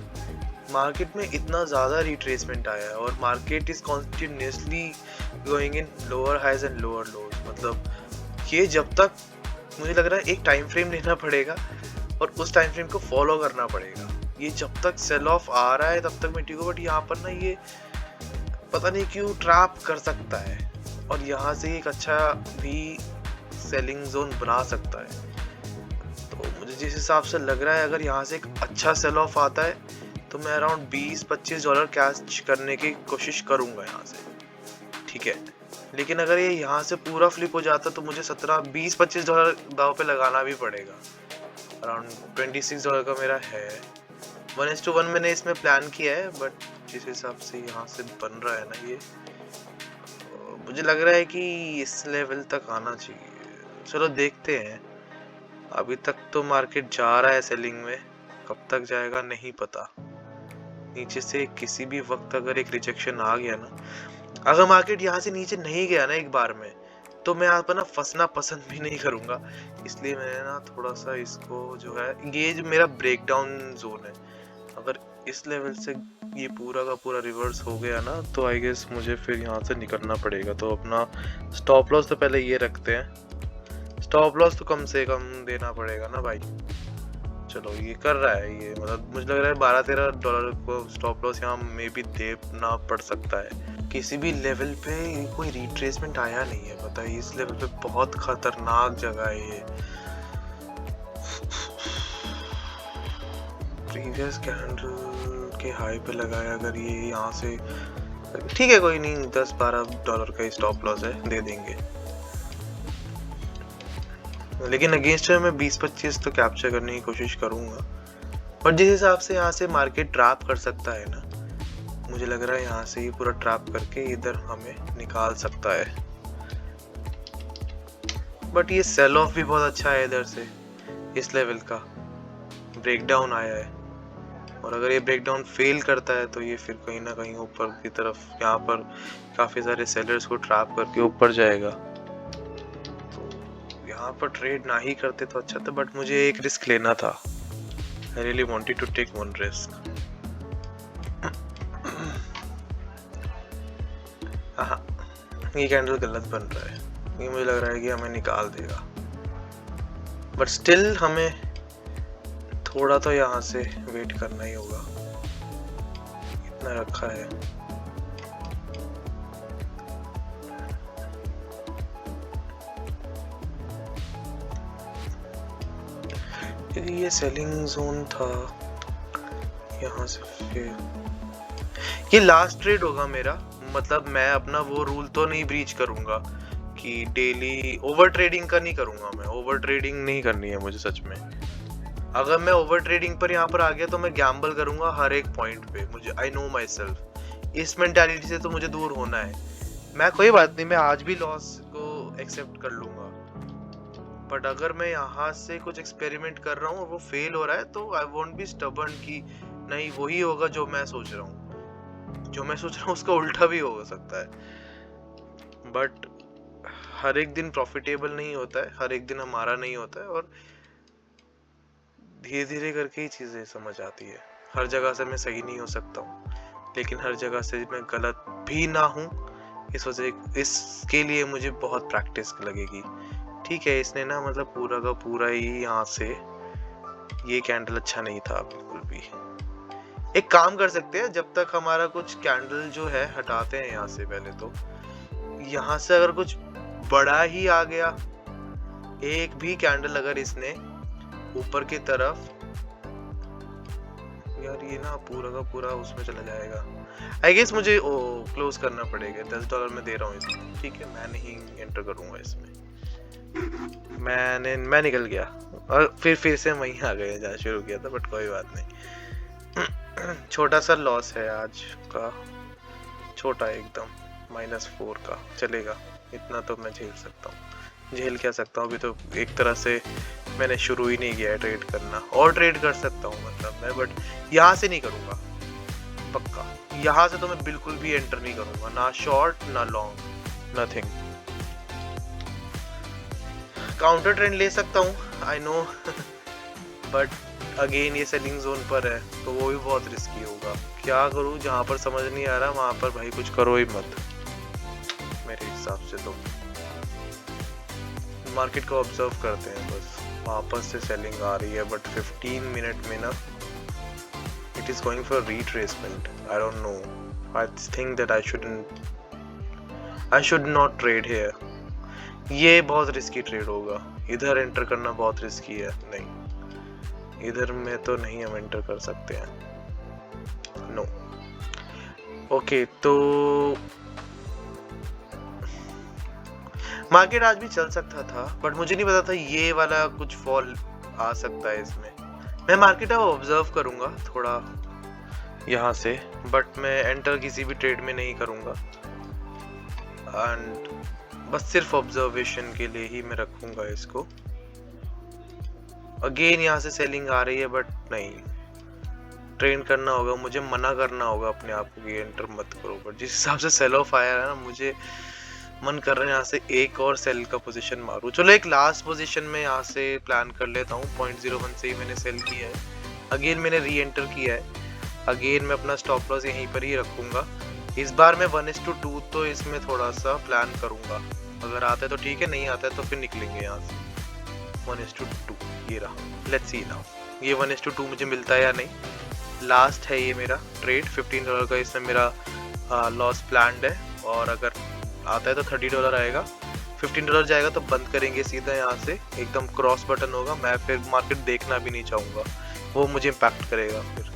market में इतना ज़्यादा रिट्रेसमेंट आया है, और market is continuously going in lower highs and lower lows. मतलब ये जब तक, मुझे लग रहा है एक टाइम फ्रेम लेना पड़ेगा और उस टाइम फ्रेम को फॉलो करना पड़ेगा। ये जब तक सेल ऑफ आ रहा है तब तक मैं ठीक हूँ, बट यहाँ पर ना ये पता नहीं क्यों ट्रैप कर सकता है, और यहाँ से एक अच्छा भी सेलिंग जोन बना सकता है। तो मुझे जिस हिसाब से लग रहा है, अगर यहाँ से एक अच्छा सेल ऑफ आता है तो मैं अराउंड $20-25 कैच करने की कोशिश करूँगा यहाँ से, ठीक है। लेकिन अगर ये यहाँ से पूरा फ्लिप हो जाता तो मुझे $20-25 दाव पे लगाना भी पड़ेगा। अराउंड $26 का मेरा है। 1:1 मैंने इसमें प्लान किया है, बट जिस हिसाब से यहाँ से बन रहा है ना, ये मुझे लग रहा है कि इस लेवल तक आना चाहिए। चलो देखते हैं। अभी तक तो मार्केट जा रहा है सेलिंग में, कब तक जाएगा नहीं पता। नीचे से किसी भी वक्त अगर एक रिजेक्शन आ गया ना, अगर मार्केट यहाँ से नीचे नहीं गया ना एक बार में, तो मैं यहाँ पर ना फंसना पसंद भी नहीं करूँगा। इसलिए मैंने ना थोड़ा सा इसको जो है, ये जो मेरा ब्रेकडाउन जोन है, अगर इस लेवल से ये पूरा का पूरा रिवर्स हो गया ना, तो आई गेस मुझे फिर यहाँ से निकलना पड़ेगा। तो अपना स्टॉप लॉस तो पहले ये रखते हैं, स्टॉप लॉस तो कम से कम देना पड़ेगा ना भाई। चलो ये कर रहा है, ये मतलब मुझे लग रहा है $12-13 को स्टॉप लॉस यहाँ में भी देना पड़ सकता है। किसी भी लेवल पे कोई रिट्रेसमेंट आया नहीं है, पता है, इस लेवल पे बहुत खतरनाक जगह है ये। प्रीवियस कैंडल के हाई पे लगाया, अगर ये यहाँ से, ठीक है कोई नहीं, $10-12 का स्टॉप लॉस है, दे देंगे। लेकिन अगेंस्ट में मैं 20-25 तो कैप्चर करने की कोशिश करूंगा। और जिस हिसाब से यहाँ से मार्केट ट्रैप कर सकता है ना, मुझे लग रहा है यहाँ से ही पूरा ट्रैप करके इधर हमें निकाल सकता है। बट ये सेल ऑफ भी बहुत अच्छा है इधर से, इस लेवल का ब्रेकडाउन आया है, और अगर ये ब्रेकडाउन फेल करता है तो ये फिर कहीं ना कहीं ऊपर की तरफ, यहाँ पर काफी सारे सेलर्स को ट्रैप करके ऊपर जाएगा। यहाँ पर ट्रेड ना ही करते तो अच्छा था, बट मुझे एक रिस्क लेना था। I really wanted to take one risk. ये कैंडल गलत बन रहा है, ये मुझे लग रहा है कि हमें निकाल देगा, बट स्टिल हमें थोड़ा तो यहाँ से वेट करना ही होगा, इतना रखा है। यदि ये सेलिंग जोन था यहाँ से, फिर ये लास्ट ट्रेड होगा मेरा, मतलब मैं अपना वो रूल तो नहीं ब्रीच करूंगा कि डेली ओवर ट्रेडिंग का नहीं करूंगा। मैं ओवर ट्रेडिंग नहीं करनी है मुझे सच में। अगर मैं ओवर ट्रेडिंग पर यहाँ पर आ गया तो मैं गैम्बल करूंगा हर एक पॉइंट पे। मुझे आई नो माई सेल्फ, इस मेंटालिटी से तो मुझे दूर होना है। मैं कोई बात नहीं, मैं आज भी लॉस को एक्सेप्ट कर लूंगा, बट अगर मैं यहाँ से कुछ एक्सपेरिमेंट कर रहा हूँ और वो फेल हो रहा है तो आई वोंट बी स्टबर्न कि नहीं वही होगा जो मैं सोच रहा हूँ। जो मैं सोच रहा हूँ उसका उल्टा भी हो सकता है, बट हर एक दिन प्रॉफिटेबल नहीं होता है, हर एक दिन हमारा नहीं होता है, और धीरे धीरे करके ही चीज़ें समझ आती है। हर जगह से मैं सही नहीं हो सकता हूँ, लेकिन हर जगह से मैं गलत भी ना हूँ। इस वजह इसके लिए मुझे बहुत प्रैक्टिस लगेगी। ठीक है, इसने ना मतलब पूरा का पूरा ही यहाँ से, ये कैंडल अच्छा नहीं था बिल्कुल भी। एक काम कर सकते हैं, जब तक हमारा कुछ कैंडल जो है हटाते हैं यहाँ से, पहले तो यहाँ से अगर कुछ बड़ा ही आ गया, एक भी कैंडल अगर इसने ऊपर की तरफ, यार ये ना पूरा का पूरा उसमें चला जाएगा। आई गेस मुझे क्लोज करना पड़ेगा। $10 में दे रहा हूँ इसमें, ठीक है, मैं नहीं एंटर करूंगा इसमें। मैं निकल गया और फिर से वहीं आ गए जहाँ शुरू किया था, बट कोई बात नहीं। छोटा सा लॉस है आज का, छोटा एकदम, -4 का चलेगा, इतना तो मैं झेल सकता हूँ। झेल क्या सकता हूँ, अभी तो एक तरह से मैंने शुरू ही नहीं किया है ट्रेड करना। और ट्रेड कर सकता हूँ मतलब मैं, बट यहाँ से नहीं करूँगा पक्का। यहाँ से तो मैं बिल्कुल भी एंटर नहीं करूँगा, ना शॉर्ट ना लॉन्ग, नथिंग। काउंटर ट्रेंड ले सकता हूँ, आई नो, बट अगेन ये सेलिंग जोन पर है तो वो भी बहुत रिस्की होगा। क्या करूँ, जहाँ पर समझ नहीं आ रहा वहाँ पर भाई कुछ करो ही मत मेरे हिसाब से। तो मार्केट को ऑब्जर्व करते हैं बस। वापस से सेलिंग आ रही है, बट 15 मिनट में ना it is going for retracement. I don't know, I think that I should not trade here. ये बहुत रिस्की ट्रेड होगा, इधर एंटर करना बहुत रिस्की है। नहीं, इधर में तो नहीं हम एंटर कर सकते हैं, नो। ओके, तो मार्केट आज भी चल सकता था, बट मुझे नहीं पता था ये वाला कुछ फॉल आ सकता है इसमें। मैं मार्केट अब ऑब्जर्व करूंगा थोड़ा यहाँ से, बट मैं एंटर किसी भी ट्रेड में नहीं करूंगा, एंड बस सिर्फ ऑब्जर्वेशन के लिए ही मैं रखूंगा इसको। अगेन यहाँ से सेलिंग आ रही है, बट नहीं, ट्रेड करना होगा, मुझे मना करना होगा अपने आप को कि एंटर मत करो। बट जिस हिसाब से सेल ऑफ आया है ना, मुझे मन कर रहा है यहाँ से एक और सेल का पोजीशन मारूं। चलो एक लास्ट पोजीशन में यहाँ से प्लान कर लेता हूँ। 0.01 से ही मैंने सेल किया है, अगेन मैंने री एंटर किया है, अगेन मैं अपना स्टॉप लॉस यहीं पर ही रखूंगा। इस बार मैं 1:2 तो इसमें थोड़ा सा प्लान करूंगा। अगर आता है तो ठीक है, नहीं आता है तो फिर निकलेंगे यहाँ से। 1:2 ये रहा, लेट्स सी नाउ ये 1:2 मुझे मिलता है या नहीं। लास्ट है ये मेरा ट्रेड, $15 का इसमें मेरा लॉस प्लान्ड है, और अगर आता है तो $30 आएगा। $15 जाएगा तो बंद करेंगे सीधा यहाँ से, एकदम क्रॉस बटन होगा। मैं फिर मार्केट देखना भी नहीं चाहूँगा, वो मुझे इम्पैक्ट करेगा फिर।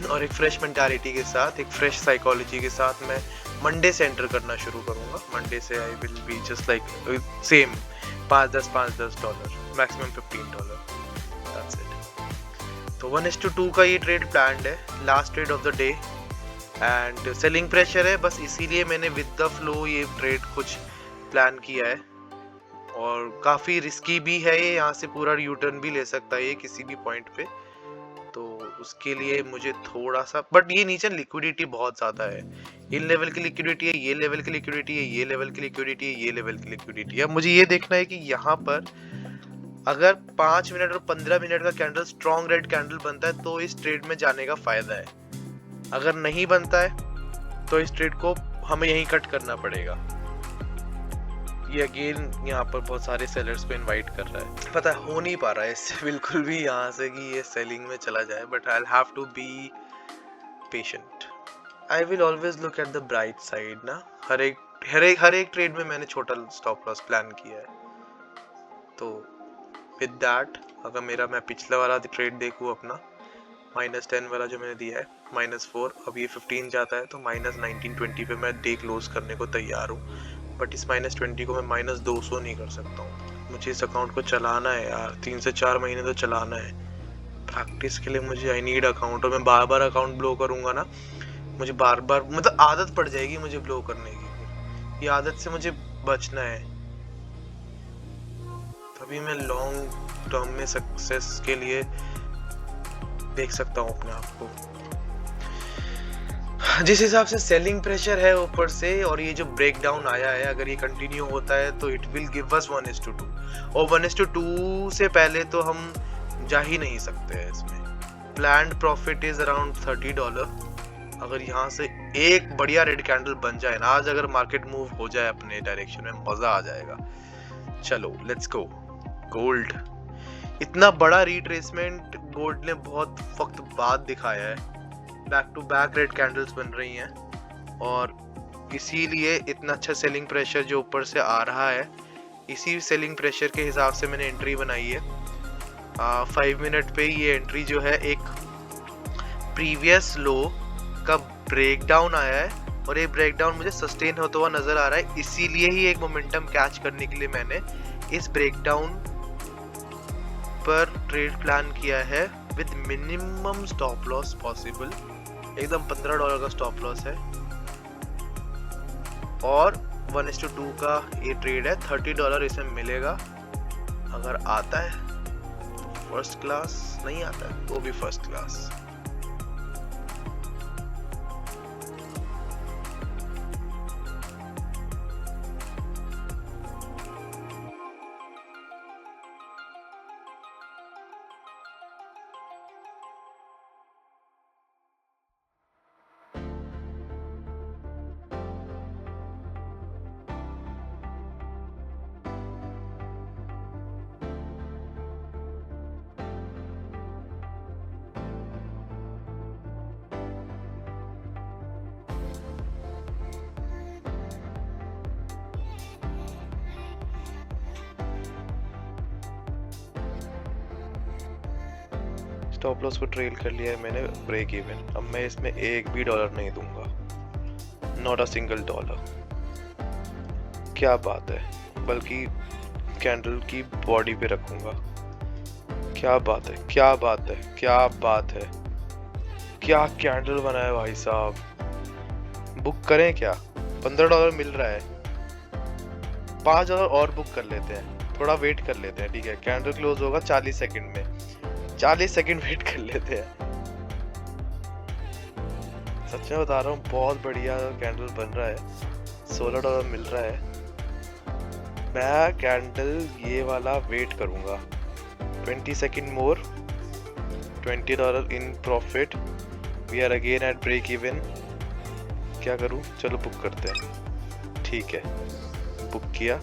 और एक फ्रेश मेंटालिटी के साथ, एक फ्रेश साइकोलॉजी के साथ मैं मंडे से एंटर करना शुरू करूँगा। मंडे से I will be just like same, $5-10 maximum $15, that's it. तो 1:2 का ये ट्रेड प्लान्ड है, last trade off the day, and selling pressure है, बस इसीलिए मैंने विद द फ्लो ये ट्रेड कुछ प्लान किया है। और काफ़ी रिस्की भी है ये, यहाँ से पूरा यू टर्न भी ले सकता है ये किसी भी पॉइंट पे, तो उसके लिए मुझे थोड़ा सा, बट ये नीचे लिक्विडिटी बहुत ज़्यादा है। इन लेवल की लिक्विडिटी है, ये लेवल की लिक्विडिटी है, ये लेवल की लिक्विडिटी है, ये लेवल की लिक्विडिटी है। अब मुझे ये देखना है कि यहाँ पर अगर 5 मिनट और 15 मिनट का कैंडल स्ट्रॉन्ग रेड कैंडल बनता है तो इस ट्रेड में जाने का फायदा है। अगर नहीं बनता है तो इस ट्रेड को हमें यहीं कट करना पड़ेगा। ये अगेन यहाँ पर बहुत सारे सेलर्स को इनवाइट कर रहा है। पता है हो नहीं पा रहा है इससे बिल्कुल भी यहाँ से कि ये सेलिंग में चला जाए, but I have to be patient. I will always look at the bright side ना। हर एक ट्रेड में मैंने छोटा स्टॉप लॉस प्लान किया है। तो विद दैट अगर मैं पिछला वाला ट्रेड देखूँ अपना -10 वाला जो मैंने दिया है -4, अब ये 15 जाता है तो -1920 पे मैं डे क्लोज करने को तैयार हूँ। बट इस -20 को मैं -200 नहीं कर सकता हूँ। मुझे इस अकाउंट को चलाना है यार, 3 से 4 महीने तो चलाना है। प्रैक्टिस के लिए मुझे आई नीड अकाउंट, और मैं बार बार अकाउंट ब्लो करूँगा ना, मुझे बार बार मतलब आदत पड़ जाएगी मुझे ब्लो करने की। ये आदत से मुझे बचना है, तभी मैं लॉन्ग टर्म में सक्सेस के लिए देख सकता हूँ अपने आप को। जिस हिसाब से सेलिंग प्रेशर है ऊपर से, और ये जो ब्रेक डाउन आया है, अगर ये कंटिन्यू होता है तो इट विल गिव अस 1:2, और 1:2 से पहले तो हम जा ही नहीं सकते हैं इसमें। Planned profit is around $30। अगर यहाँ से एक बढ़िया रेड कैंडल बन जाए ना, आज अगर मार्केट मूव हो जाए अपने डायरेक्शन में, मजा आ जाएगा। चलो लेट्स गो। गोल्ड, इतना बड़ा रिट्रेसमेंट गोल्ड ने बहुत वक्त बाद दिखाया है। Back to back red candles बन रही हैं, और इसीलिए इतना अच्छा सेलिंग प्रेशर जो ऊपर से आ रहा है, इसी सेलिंग प्रेशर के हिसाब से मैंने एंट्री बनाई है। 5 मिनट पे ये एंट्री जो है एक प्रीवियस लो का ब्रेकडाउन आया है, और ये ब्रेकडाउन मुझे सस्टेन होता हुआ नजर आ रहा है। इसीलिए ही एक मोमेंटम कैच करने के लिए मैंने इस ब्रेकडाउन पर ट्रेड प्लान किया है with minimum stop loss possible. एकदम $15 का स्टॉप लॉस है, और 1:2 का ये ट्रेड है। $30 इसे मिलेगा। अगर आता है तो फर्स्ट क्लास, नहीं आता है तो भी फर्स्ट क्लास। स्टॉप लॉस को ट्रेल कर लिया है मैंने, ब्रेक इवन। अब मैं इसमें एक भी डॉलर नहीं दूंगा, नॉट अ सिंगल डॉलर। क्या बात है, बल्कि कैंडल की बॉडी पे रखूंगा। क्या बात है, क्या बात है, क्या बात है, क्या कैंडल बना है भाई साहब। बुक करें क्या? $15 मिल रहा है, $5 और बुक कर लेते हैं, थोड़ा वेट कर लेते हैं। ठीक है, कैंडल क्लोज होगा 40 सेकंड में, 40 सेकंड वेट कर लेते हैं। सच में बता रहा हूँ, बहुत बढ़िया कैंडल बन रहा है। $16 मिल रहा है। मैं कैंडल ये वाला वेट करूंगा। 20 second more, $20 in profit. We are again at break even. क्या करूं? चलो बुक करते हैं। ठीक है, बुक किया,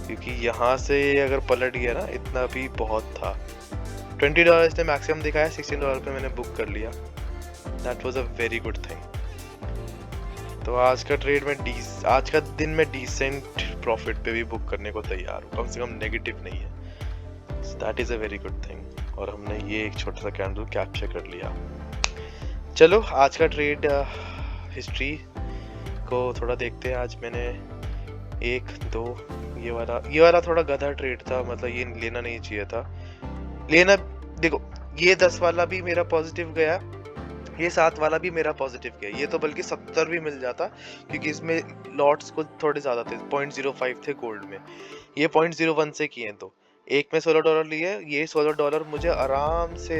क्योंकि यहाँ से अगर पलट गया ना, इतना भी बहुत था। $20 इसने मैक्सिमम दिखाया, $16 पे मैंने बुक कर लिया। That was a very good thing. तो आज का ट्रेड में आज का दिन में डिसेंट प्रॉफिट पे भी बुक करने को तैयार हूँ, कम से कम नेगेटिव नहीं है। That is a very good thing. और हमने ये एक छोटा सा कैंडल कैप्चर कर लिया। चलो आज का ट्रेड हिस्ट्री को थोड़ा देखते हैं। आज मैंने 1 2 ये वाला थोड़ा गधा ट्रेड था, मतलब ये लेना नहीं चाहिए था। लेना, देखो ये 10 वाला भी मेरा पॉजिटिव गया, ये 7 वाला भी मेरा पॉजिटिव गया। ये तो बल्कि 70 भी मिल जाता, क्योंकि इसमें लॉट्स कुछ थोड़े ज्यादा थे, 0.05 थे गोल्ड में। ये 0.01 से किए, तो एक में $16 लिए। ये $16 मुझे आराम से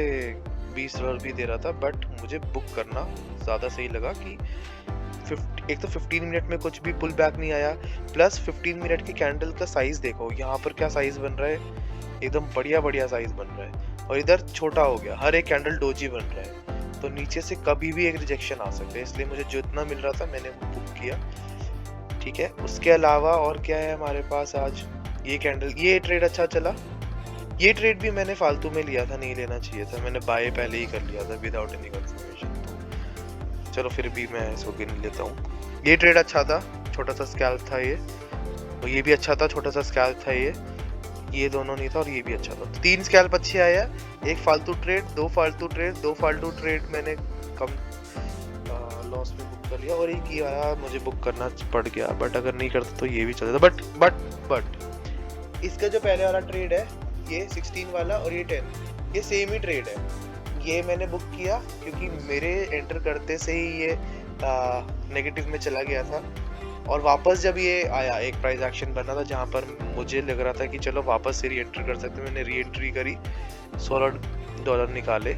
$20 भी दे रहा था, बट मुझे बुक करना ज्यादा सही लगा कि एक तो 15 मिनट में कुछ भी पुल बैक नहीं आया, प्लस 15 मिनट की कैंडल का साइज देखो, यहाँ पर क्या साइज बन रहा है, एकदम बढ़िया साइज बन रहा है। और इधर छोटा हो गया, हर एक कैंडल डोजी बन रहा है, तो नीचे से कभी भी एक रिजेक्शन आ सकता है। इसलिए मुझे जो इतना मिल रहा था मैंने वो बुक किया। ठीक है, उसके अलावा और क्या है हमारे पास आज? ये कैंडल, ये ट्रेड अच्छा चला। ये ट्रेड भी मैंने फालतू में लिया था, नहीं लेना चाहिए था, मैंने बाय पहले ही कर लिया था विदाउट एनी कंफर्मेशन। तो चलो फिर भी मैं इसको गिन लेता हूँ। ये ट्रेड अच्छा था, छोटा सा स्कैल्प था ये, और ये भी अच्छा था, छोटा सा स्कैल्प था ये दोनों नहीं था, और ये भी अच्छा था। तो 3 स्कैल्प अच्छे आया, एक फालतू ट्रेड, 2 फालतू ट्रेड, 2 फालतू ट्रेड मैंने कम लॉस में बुक कर लिया, और एक ये आया मुझे बुक करना पड़ गया, बट अगर नहीं करता तो ये भी चलेगा। बट इसका जो पहले वाला ट्रेड है, ये 16 वाला और ये 10, ये सेम ही ट्रेड है। ये मैंने बुक किया क्योंकि मेरे एंटर करते से ही ये नेगेटिव में चला गया था, और वापस जब ये आया एक प्राइस एक्शन बना था जहां पर मुझे लग रहा था कि चलो वापस से री एंटर कर सकते, मैंने री एंट्री करी, $16 निकाले,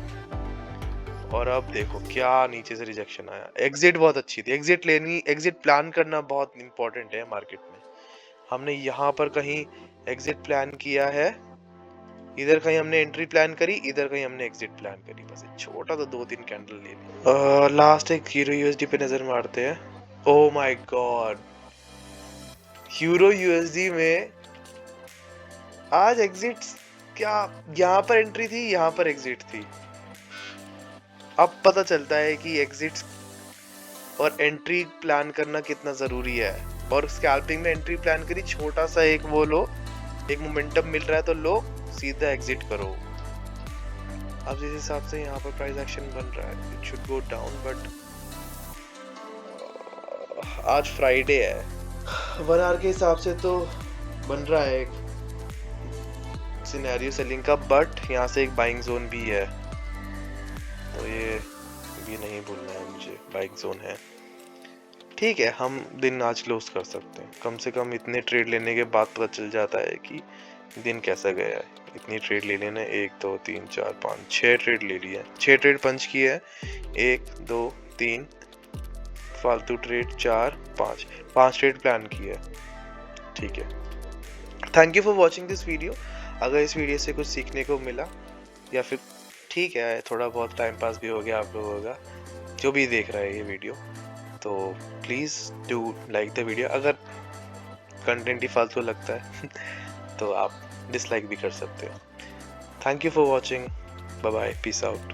और अब देखो क्या नीचे से रिजेक्शन आया। एग्जिट बहुत अच्छी थी, एग्जिट लेनी, एग्जिट प्लान करना बहुत इंपॉर्टेंट है मार्केट में। हमने यहाँ पर कहीं एग्जिट प्लान किया है, इधर कहीं हमने एंट्री प्लान करी, इधर कहीं हमने एग्जिट प्लान करी, बस छोटा तो 2-3 कैंडल ले ली। लास्ट एक हीरो यूएसडी पे नजर मारते हैं। Oh my God, euro USD में आज एग्जिट्स, क्या यहाँ पर एंट्री थी, यहाँ पर एग्जिट थी। अब पता चलता है कि एग्जिट्स और एंट्री प्लान करना कितना जरूरी है। और स्कैल्पिंग में एंट्री प्लान करी, छोटा सा एक वो लो, एक मोमेंटम मिल रहा है तो लो, सीधा एग्जिट करो। अब जिस हिसाब से यहाँ पर प्राइस एक्शन बन रहा है, it should go down, but आज फ्राइडे है, 1 आवर के हिसाब से तो बन रहा है एक सिनेरियो सेलिंग का, बट यहाँ से एक बाइंग जोन भी है, तो ये भी नहीं भूलना है मुझे, बाइंग जोन है। ठीक है, हम दिन आज क्लोज कर सकते हैं, कम से कम इतने ट्रेड लेने के बाद पता चल जाता है कि दिन कैसा गया है। इतनी ट्रेड ले लेना, 1 2 3 4 5 6 ट्रेड ले लिया, 6 ट्रेड पंच किए हैं, 1 2 3 फालतू ट्रेड 4 5 ट्रेड प्लान किया है। ठीक है, thank you for watching this video. अगर इस वीडियो से कुछ सीखने को मिला, या फिर ठीक है थोड़ा बहुत टाइम पास भी हो गया आप लोगों का, जो भी देख रहा है ये वीडियो, तो please do like the video. अगर कंटेंट ही फालतू लगता है तो आप डिसलाइक भी कर सकते हो। Thank you for watching, bye bye, peace out.